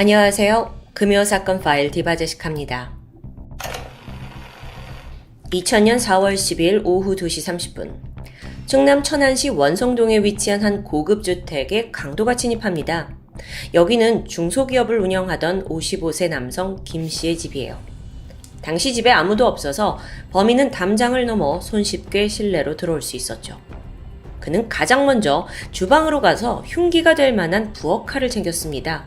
안녕하세요. 금요사건 파일 디바제식합니다. 2000년 4월 10일 오후 2시 30분 충남 천안시 원성동에 위치한 한 고급 주택에 강도가 침입합니다. 여기는 중소기업을 운영하던 55세 남성 김 씨의 집이에요. 당시 집에 아무도 없어서 범인은 담장을 넘어 손쉽게 실내로 들어올 수 있었죠. 그는 가장 먼저 주방으로 가서 흉기가 될 만한 부엌칼을 챙겼습니다.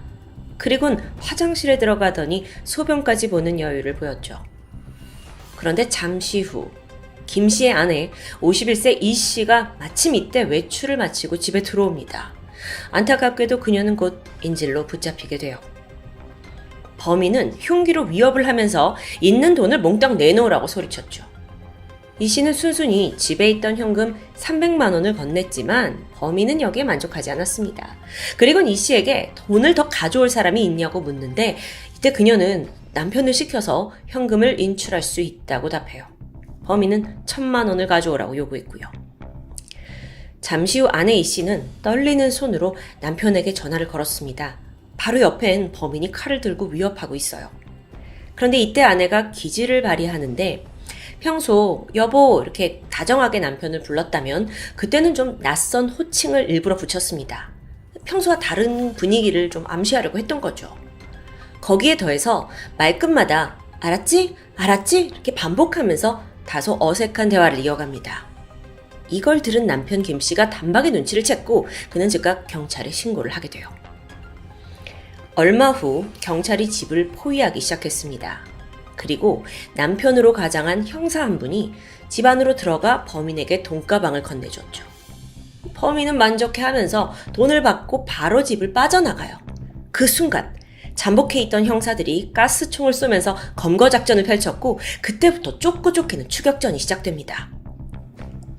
그리고는 화장실에 들어가더니 소변까지 보는 여유를 보였죠. 그런데 잠시 후 김 씨의 아내 51세 이 씨가 마침 이때 외출을 마치고 집에 들어옵니다. 안타깝게도 그녀는 곧 인질로 붙잡히게 돼요. 범인은 흉기로 위협을 하면서 있는 돈을 몽땅 내놓으라고 소리쳤죠. 이 씨는 순순히 집에 있던 현금 300만 원을 건넸지만 범인은 여기에 만족하지 않았습니다. 그리고는 이 씨에게 돈을 더 가져올 사람이 있냐고 묻는데 이때 그녀는 남편을 시켜서 현금을 인출할 수 있다고 답해요. 범인은 1000만 원을 가져오라고 요구했고요. 잠시 후 아내 이 씨는 떨리는 손으로 남편에게 전화를 걸었습니다. 바로 옆엔 범인이 칼을 들고 위협하고 있어요. 그런데 이때 아내가 기지를 발휘하는데 평소 여보 이렇게 다정하게 남편을 불렀다면 그때는 좀 낯선 호칭을 일부러 붙였습니다. 평소와 다른 분위기를 좀 암시하려고 했던 거죠. 거기에 더해서 말끝마다 알았지? 알았지? 이렇게 반복하면서 다소 어색한 대화를 이어갑니다. 이걸 들은 남편 김 씨가 단박에 눈치를 챘고 그는 즉각 경찰에 신고를 하게 돼요. 얼마 후 경찰이 집을 포위하기 시작했습니다. 그리고 남편으로 가장한 형사 한 분이 집 안으로 들어가 범인에게 돈가방을 건네줬죠. 범인은 만족해하면서 돈을 받고 바로 집을 빠져나가요. 그 순간 잠복해 있던 형사들이 가스총을 쏘면서 검거작전을 펼쳤고 그때부터 쫓고 쫓기는 추격전이 시작됩니다.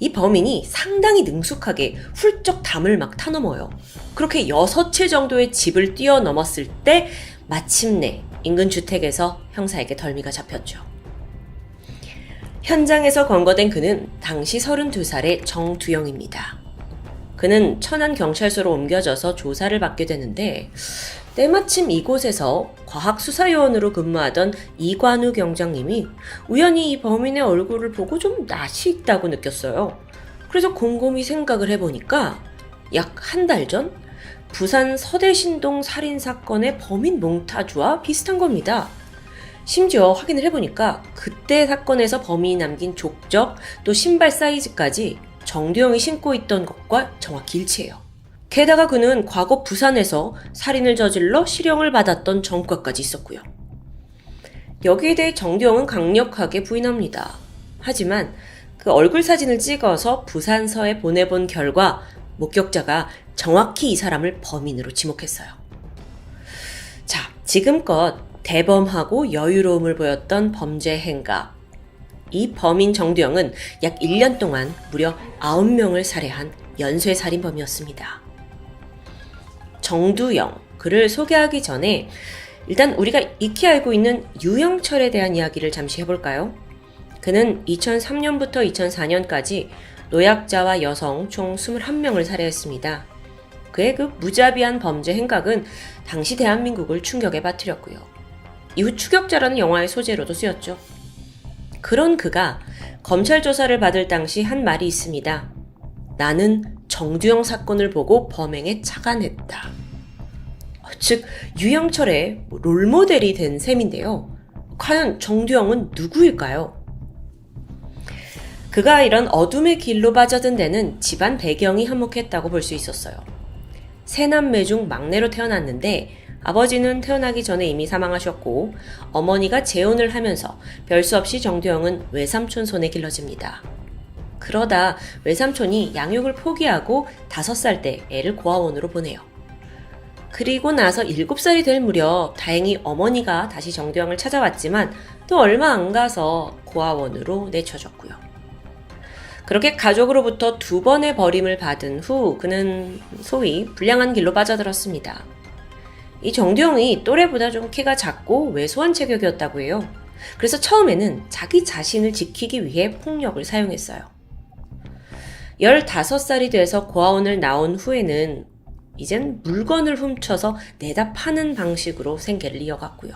이 범인이 상당히 능숙하게 훌쩍 담을 막 타넘어요. 그렇게 6채 정도의 집을 뛰어넘었을 때 마침내 인근 주택에서 형사에게 덜미가 잡혔죠. 현장에서 검거된 그는 당시 32살의 정두영입니다. 그는 천안경찰서로 옮겨져서 조사를 받게 되는데 때마침 이곳에서 과학수사요원으로 근무하던 이관우 경장님이 우연히 이 범인의 얼굴을 보고 좀 낯이 있다고 느꼈어요. 그래서 곰곰이 생각을 해보니까 약 한 달 전 부산 서대신동 살인사건의 범인 몽타주와 비슷한 겁니다. 심지어 확인을 해보니까 그때 사건에서 범인이 남긴 족적 또 신발 사이즈까지 정두영이 신고 있던 것과 정확히 일치해요. 게다가 그는 과거 부산에서 살인을 저질러 실형을 받았던 전과까지 있었고요. 여기에 대해 정두영은 강력하게 부인합니다. 하지만 그 얼굴 사진을 찍어서 부산서에 보내본 결과 목격자가 정확히 이 사람을 범인으로 지목했어요. 자, 지금껏 대범하고 여유로움을 보였던 범죄 행각. 이 범인 정두영은 약 1년 동안 무려 9명을 살해한 연쇄살인범이었습니다. 정두영, 그를 소개하기 전에 일단 우리가 익히 알고 있는 유영철에 대한 이야기를 잠시 해볼까요? 그는 2003년부터 2004년까지 노약자와 여성 총 21명을 살해했습니다. 그의 그 무자비한 범죄 행각은 당시 대한민국을 충격에 빠뜨렸고요. 이후 추격자라는 영화의 소재로도 쓰였죠. 그런 그가 검찰 조사를 받을 당시 한 말이 있습니다. 나는 정두영 사건을 보고 범행에 착안했다. 즉 유영철의 롤모델이 된 셈인데요. 과연 정두영은 누구일까요? 그가 이런 어둠의 길로 빠져든 데는 집안 배경이 한몫했다고 볼 수 있었어요. 세 남매 중 막내로 태어났는데 아버지는 태어나기 전에 이미 사망하셨고 어머니가 재혼을 하면서 별 수 없이 정두영은 외삼촌 손에 길러집니다. 그러다 외삼촌이 양육을 포기하고 5살 때 애를 고아원으로 보내요. 그리고 나서 7살이 될 무렵 다행히 어머니가 다시 정두영을 찾아왔지만 또 얼마 안 가서 고아원으로 내쳐졌고요. 그렇게 가족으로부터 2번의 버림을 받은 후 그는 소위 불량한 길로 빠져들었습니다. 이 정두영이 또래보다 좀 키가 작고 왜소한 체격이었다고 해요. 그래서 처음에는 자기 자신을 지키기 위해 폭력을 사용했어요. 15살이 돼서 고아원을 나온 후에는 이젠 물건을 훔쳐서 내다 파는 방식으로 생계를 이어갔고요.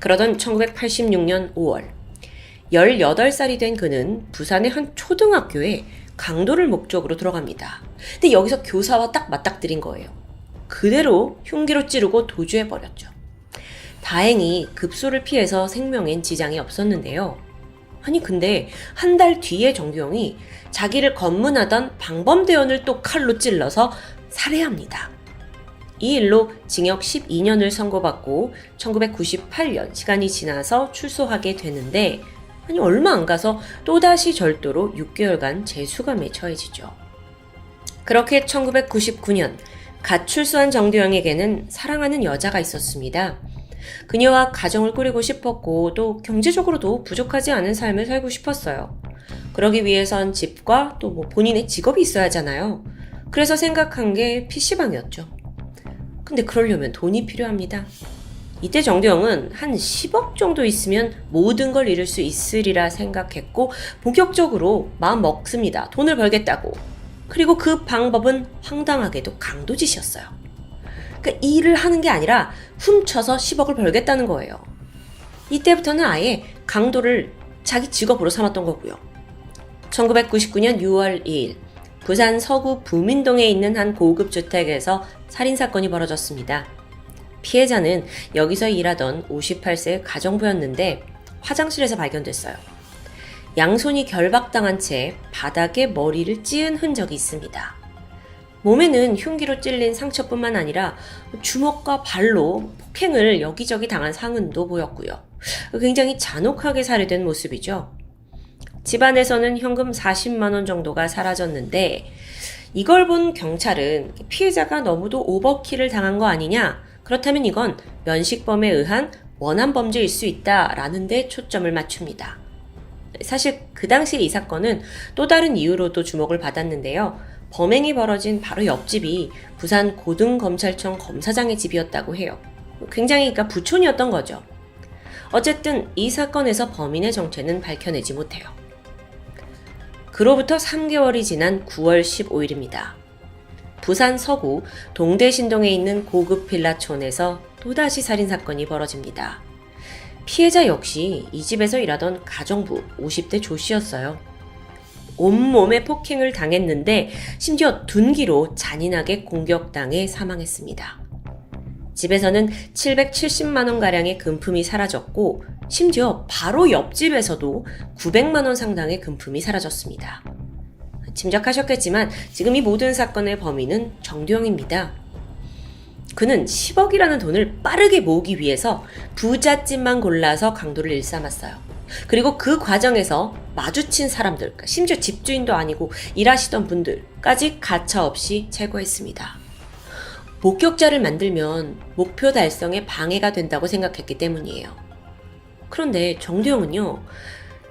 그러던 1986년 5월, 18살이 된 그는 부산의 한 초등학교에 강도를 목적으로 들어갑니다. 근데 여기서 교사와 딱 맞닥뜨린 거예요. 그대로 흉기로 찌르고 도주해버렸죠. 다행히 급소를 피해서 생명엔 지장이 없었는데요. 아니 근데 한 달 뒤에 정규영이 자기를 검문하던 방범대원을 또 칼로 찔러서 살해합니다. 이 일로 징역 12년을 선고받고 1998년 시간이 지나서 출소하게 되는데 아니 얼마 안 가서 또다시 절도로 6개월간 재수감에 처해지죠. 그렇게 1999년 갓 출소한 정두영에게는 사랑하는 여자가 있었습니다. 그녀와 가정을 꾸리고 싶었고 또 경제적으로도 부족하지 않은 삶을 살고 싶었어요. 그러기 위해선 집과 또 본인의 직업이 있어야 하잖아요. 그래서 생각한 게 PC방이었죠. 근데 그러려면 돈이 필요합니다. 이때 정두영은 한 10억 정도 있으면 모든 걸 이룰 수 있으리라 생각했고 본격적으로 마음 먹습니다. 돈을 벌겠다고. 그리고 그 방법은 황당하게도 강도짓이었어요. 그러니까 일을 하는 게 아니라 훔쳐서 10억을 벌겠다는 거예요. 이때부터는 아예 강도를 자기 직업으로 삼았던 거고요. 1999년 6월 2일 부산 서구 부민동에 있는 한 고급 주택에서 살인사건이 벌어졌습니다. 피해자는 여기서 일하던 58세 가정부였는데 화장실에서 발견됐어요. 양손이 결박당한 채 바닥에 머리를 찧은 흔적이 있습니다. 몸에는 흉기로 찔린 상처뿐만 아니라 주먹과 발로 폭행을 여기저기 당한 상흔도 보였고요. 굉장히 잔혹하게 살해된 모습이죠. 집안에서는 현금 40만 원 정도가 사라졌는데 이걸 본 경찰은 피해자가 너무도 오버킬을 당한 거 아니냐? 그렇다면 이건 면식범에 의한 원한 범죄일 수 있다라는 데 초점을 맞춥니다. 사실 그 당시 이 사건은 또 다른 이유로도 주목을 받았는데요. 범행이 벌어진 바로 옆집이 부산 고등검찰청 검사장의 집이었다고 해요. 굉장히 그러니까 부촌이었던 거죠. 어쨌든 이 사건에서 범인의 정체는 밝혀내지 못해요. 그로부터 3개월이 지난 9월 15일입니다. 부산 서구 동대신동에 있는 고급 빌라촌에서 또다시 살인사건이 벌어집니다. 피해자 역시 이 집에서 일하던 가정부 50대 조 씨였어요. 온몸에 폭행을 당했는데 심지어 둔기로 잔인하게 공격당해 사망했습니다. 집에서는 770만원가량의 금품이 사라졌고 심지어 바로 옆집에서도 900만원 상당의 금품이 사라졌습니다. 짐작하셨겠지만 지금 이 모든 사건의 범인은 정두영입니다. 그는 10억이라는 돈을 빠르게 모으기 위해서 부잣집만 골라서 강도를 일삼았어요. 그리고 그 과정에서 마주친 사람들, 심지어 집주인도 아니고 일하시던 분들까지 가차없이 제거했습니다. 목격자를 만들면 목표 달성에 방해가 된다고 생각했기 때문이에요. 그런데 정두영은요,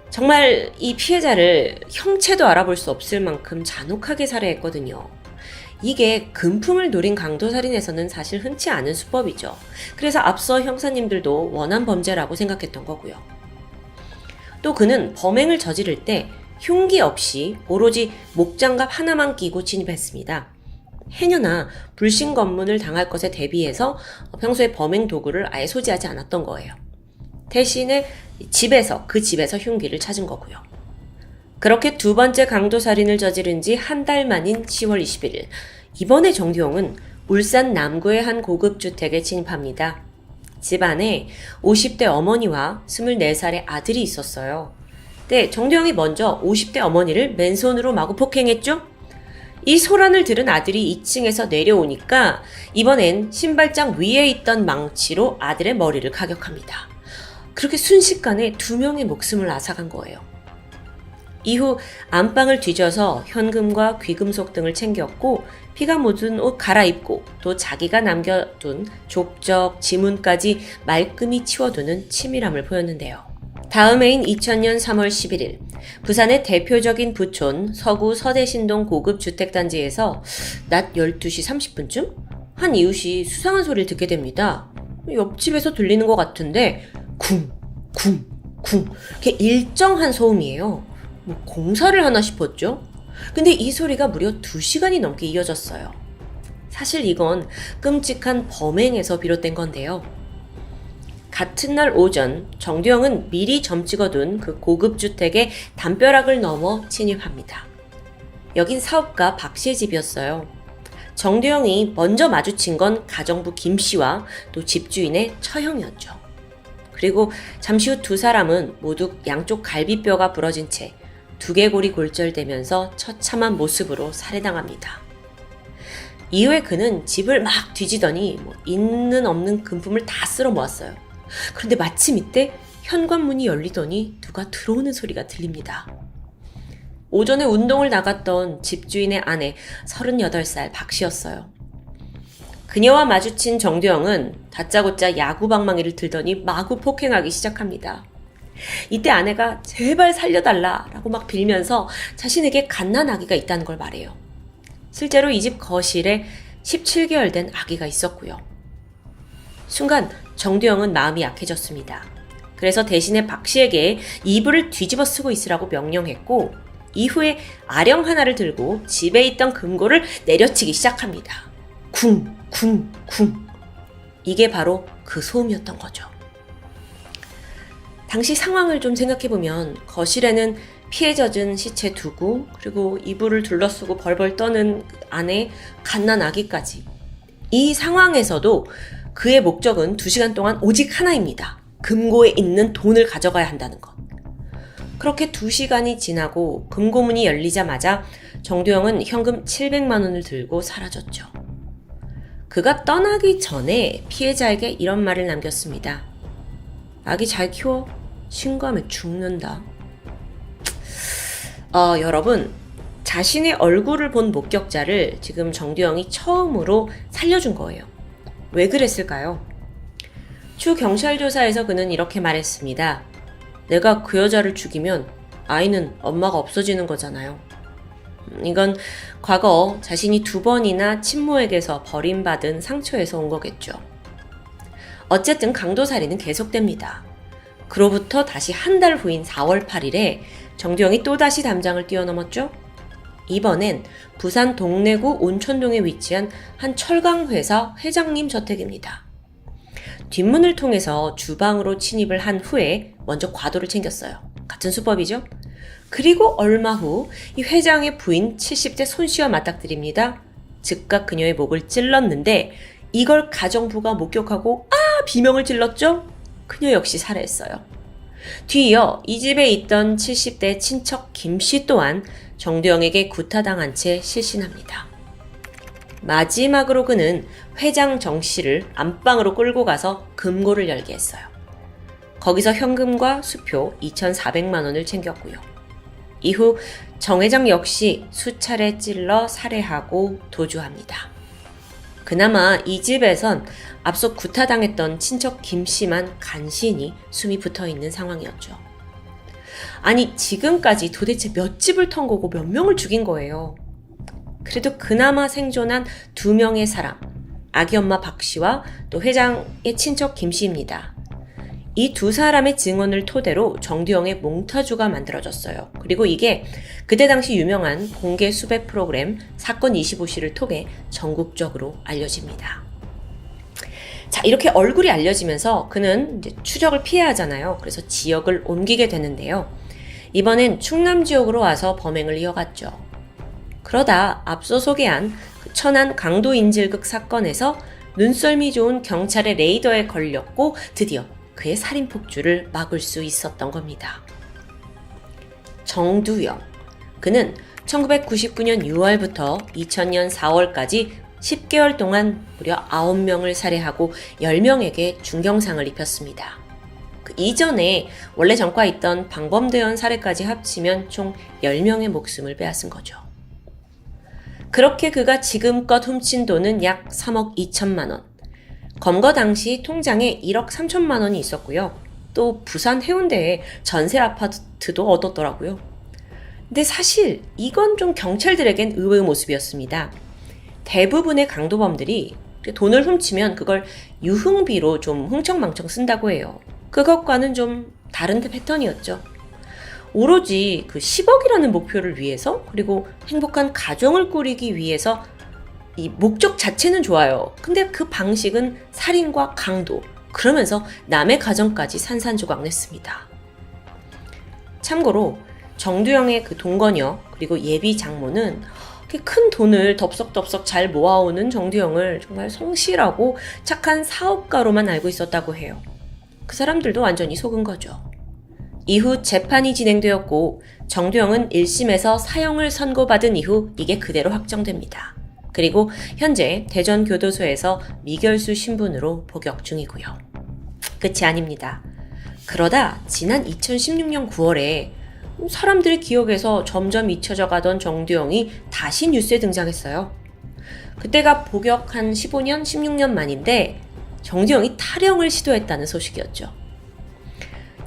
정말 이 피해자를 형체도 알아볼 수 없을 만큼 잔혹하게 살해했거든요. 이게 금품을 노린 강도살인에서는 사실 흔치 않은 수법이죠. 그래서 앞서 형사님들도 원한 범죄라고 생각했던 거고요. 또 그는 범행을 저지를 때 흉기 없이 오로지 목장갑 하나만 끼고 진입했습니다. 해녀나 불신 검문을 당할 것에 대비해서 평소에 범행 도구를 아예 소지하지 않았던 거예요. 대신에 그 집에서 흉기를 찾은 거고요. 그렇게 두 번째 강도살인을 저지른 지 한 달 만인 10월 21일, 이번에 정두영은 울산 남구의 한 고급 주택에 진입합니다. 집안에 50대 어머니와 24살의 아들이 있었어요. 네, 정두영이 먼저 50대 어머니를 맨손으로 마구 폭행했죠? 이 소란을 들은 아들이 2층에서 내려오니까 이번엔 신발장 위에 있던 망치로 아들의 머리를 가격합니다. 그렇게 순식간에 2명의 목숨을 앗아간 거예요. 이후 안방을 뒤져서 현금과 귀금속 등을 챙겼고 피가 묻은 옷 갈아입고 또 자기가 남겨둔 족적, 지문까지 말끔히 치워두는 치밀함을 보였는데요. 다음 해인 2000년 3월 11일 부산의 대표적인 부촌 서구 서대신동 고급 주택단지에서 낮 12시 30분쯤 한 이웃이 수상한 소리를 듣게 됩니다. 옆집에서 들리는 것 같은데 쿵, 쿵, 쿵 이렇게 일정한 소음이에요. 공사를 하나 싶었죠? 근데 이 소리가 무려 2시간이 넘게 이어졌어요. 사실 이건 끔찍한 범행에서 비롯된 건데요. 같은 날 오전 정두영은 미리 점 찍어둔 그 고급 주택의 담벼락을 넘어 침입합니다. 여긴 사업가 박 씨의 집이었어요. 정두영이 먼저 마주친 건 가정부 김 씨와 또 집주인의 처형이었죠. 그리고 잠시 후 두 사람은 모두 양쪽 갈비뼈가 부러진 채 두개골이 골절되면서 처참한 모습으로 살해당합니다. 이후에 그는 집을 막 뒤지더니 있는 없는 금품을 다 쓸어 모았어요. 그런데 마침 이때 현관문이 열리더니 누가 들어오는 소리가 들립니다. 오전에 운동을 나갔던 집주인의 아내 38살 박 씨였어요. 그녀와 마주친 정두영은 다짜고짜 야구 방망이를 들더니 마구 폭행하기 시작합니다. 이때 아내가 제발 살려달라라고 막 빌면서 자신에게 갓난아기가 있다는 걸 말해요. 실제로 이 집 거실에 17개월 된 아기가 있었고요. 순간 정두영은 마음이 약해졌습니다. 그래서 대신에 박 씨에게 이불을 뒤집어 쓰고 있으라고 명령했고 이후에 아령 하나를 들고 집에 있던 금고를 내려치기 시작합니다. 쿵, 쿵, 쿵. 이게 바로 그 소음이었던 거죠. 당시 상황을 좀 생각해보면 거실에는 피해 젖은 시체 두고 그리고 이불을 둘러쓰고 벌벌 떠는 아내 갓난 아기까지. 이 상황에서도 그의 목적은 2시간 동안 오직 하나입니다. 금고에 있는 돈을 가져가야 한다는 것. 그렇게 2시간이 지나고 금고문이 열리자마자 정두영은 현금 700만 원을 들고 사라졌죠. 그가 떠나기 전에 피해자에게 이런 말을 남겼습니다. 아기 잘 키워. 신고하면 죽는다. 여러분, 자신의 얼굴을 본 목격자를 지금 정두영이 처음으로 살려준 거예요. 왜 그랬을까요? 추 경찰 조사에서 그는 이렇게 말했습니다. 내가 그 여자를 죽이면 아이는 엄마가 없어지는 거잖아요. 이건 과거 자신이 2번이나 친모에게서 버림받은 상처에서 온 거겠죠. 어쨌든 강도살인은 계속됩니다. 그로부터 다시 한 달 후인 4월 8일에 정두영이 또다시 담장을 뛰어넘었죠. 이번엔 부산 동래구 온천동에 위치한 한 철강회사 회장님 저택입니다. 뒷문을 통해서 주방으로 침입을 한 후에 먼저 과도를 챙겼어요. 같은 수법이죠. 그리고 얼마 후 이 회장의 부인 70대 손 씨와 맞닥뜨립니다. 즉각 그녀의 목을 찔렀는데 이걸 가정부가 목격하고 비명을 질렀죠. 그녀 역시 살해했어요. 뒤이어 이 집에 있던 70대 친척 김 씨 또한 정두영에게 구타당한 채 실신합니다. 마지막으로 그는 회장 정 씨를 안방으로 끌고 가서 금고를 열게 했어요. 거기서 현금과 수표 2,400만 원을 챙겼고요. 이후 정 회장 역시 수차례 찔러 살해하고 도주합니다. 그나마 이 집에선 앞서 구타당했던 친척 김 씨만 간신히 숨이 붙어있는 상황이었죠. 아니, 지금까지 도대체 몇 집을 턴 거고 몇 명을 죽인 거예요. 그래도 그나마 생존한 2명의 사람, 아기 엄마 박 씨와 또 회장의 친척 김 씨입니다. 이 2사람의 증언을 토대로 정두영의 몽타주가 만들어졌어요. 그리고 이게 그때 당시 유명한 공개 수배 프로그램 사건 25시를 통해 전국적으로 알려집니다. 자, 이렇게 얼굴이 알려지면서 그는 이제 추적을 피해야 하잖아요. 그래서 지역을 옮기게 되는데요. 이번엔 충남 지역으로 와서 범행을 이어갔죠. 그러다 앞서 소개한 그 천안 강도인질극 사건에서 눈썰미 좋은 경찰의 레이더에 걸렸고 드디어 그의 살인폭주를 막을 수 있었던 겁니다. 정두영. 그는 1999년 6월부터 2000년 4월까지 10개월 동안 무려 9명을 살해하고 10명에게 중경상을 입혔습니다. 그 이전에 원래 전과 있던 방범대원 살해까지 합치면 총 10명의 목숨을 빼앗은 거죠. 그렇게 그가 지금껏 훔친 돈은 약 3억 2천만 원. 검거 당시 통장에 1억 3천만 원이 있었고요. 또 부산 해운대에 전세 아파트도 얻었더라고요. 근데 사실 이건 좀 경찰들에겐 의외의 모습이었습니다. 대부분의 강도범들이 돈을 훔치면 그걸 유흥비로 좀 흥청망청 쓴다고 해요. 그것과는 좀 다른 패턴이었죠. 오로지 그 10억이라는 목표를 위해서 그리고 행복한 가정을 꾸리기 위해서 이 목적 자체는 좋아요. 근데 그 방식은 살인과 강도, 그러면서 남의 가정까지 산산조각 냈습니다. 참고로 정두영의 그 동거녀 그리고 예비 장모는 큰 돈을 덥석덥석 잘 모아오는 정두영을 정말 성실하고 착한 사업가로만 알고 있었다고 해요. 그 사람들도 완전히 속은 거죠. 이후 재판이 진행되었고 정두영은 1심에서 사형을 선고받은 이후 이게 그대로 확정됩니다. 그리고 현재 대전교도소에서 미결수 신분으로 복역 중이고요. 끝이 아닙니다. 그러다 지난 2016년 9월에 사람들의 기억에서 점점 잊혀져 가던 정두영이 다시 뉴스에 등장했어요. 그때가 복역 한 15년, 16년 만인데 정두영이 탈영을 시도했다는 소식이었죠.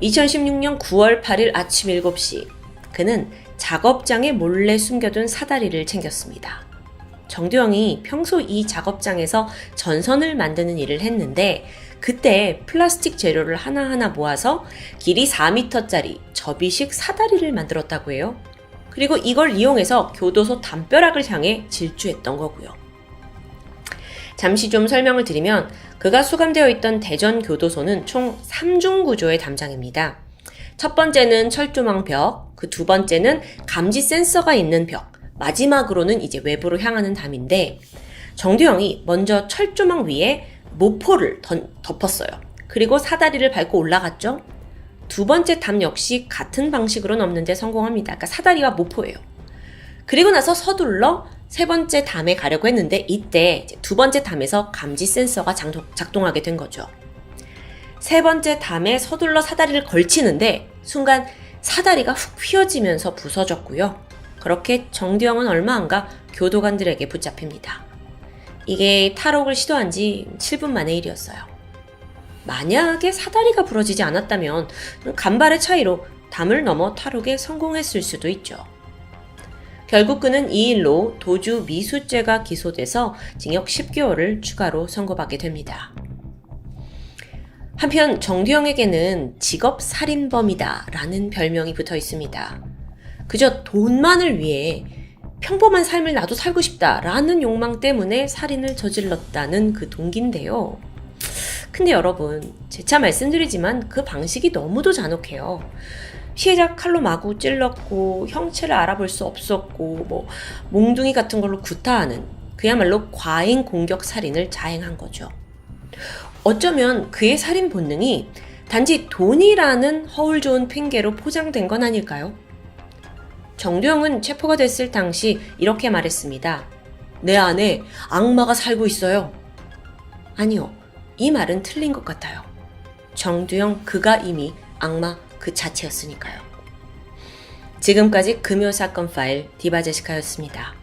2016년 9월 8일 아침 7시 그는 작업장에 몰래 숨겨둔 사다리를 챙겼습니다. 정두영이 평소 이 작업장에서 전선을 만드는 일을 했는데 그때 플라스틱 재료를 하나하나 모아서 길이 4m짜리 접이식 사다리를 만들었다고 해요. 그리고 이걸 이용해서 교도소 담벼락을 향해 질주했던 거고요. 잠시 좀 설명을 드리면 그가 수감되어 있던 대전교도소는 총 3중 구조의 담장입니다. 첫 번째는 철조망 벽, 그 두 번째는 감지 센서가 있는 벽, 마지막으로는 이제 외부로 향하는 담인데 정두영이 먼저 철조망 위에 모포를 덮었어요. 그리고 사다리를 밟고 올라갔죠. 두 번째 담 역시 같은 방식으로 넘는 데 성공합니다. 그러니까 사다리와 모포예요. 그리고 나서 서둘러 세 번째 담에 가려고 했는데 이때 두 번째 담에서 감지 센서가 작동하게 된 거죠. 세 번째 담에 서둘러 사다리를 걸치는데 순간 사다리가 훅 휘어지면서 부서졌고요. 그렇게 정두영은 얼마 안 가 교도관들에게 붙잡힙니다. 이게 탈옥을 시도한 지 7분 만의 일이었어요. 만약에 사다리가 부러지지 않았다면 간발의 차이로 담을 넘어 탈옥에 성공했을 수도 있죠. 결국 그는 이 일로 도주 미수죄가 기소돼서 징역 10개월을 추가로 선고받게 됩니다. 한편 정두영에게는 직업살인범이다 라는 별명이 붙어 있습니다. 그저 돈만을 위해 평범한 삶을 나도 살고 싶다라는 욕망 때문에 살인을 저질렀다는 그 동기인데요. 근데 여러분, 재차 말씀드리지만 그 방식이 너무도 잔혹해요. 피해자 칼로 마구 찔렀고 형체를 알아볼 수 없었고 몽둥이 같은 걸로 구타하는 그야말로 과잉 공격 살인을 자행한 거죠. 어쩌면 그의 살인 본능이 단지 돈이라는 허울 좋은 핑계로 포장된 건 아닐까요? 정두영은 체포가 됐을 당시 이렇게 말했습니다. 내 안에 악마가 살고 있어요. 아니요, 이 말은 틀린 것 같아요. 정두영 그가 이미 악마 그 자체였으니까요. 지금까지 금요사건 파일 디바제시카였습니다.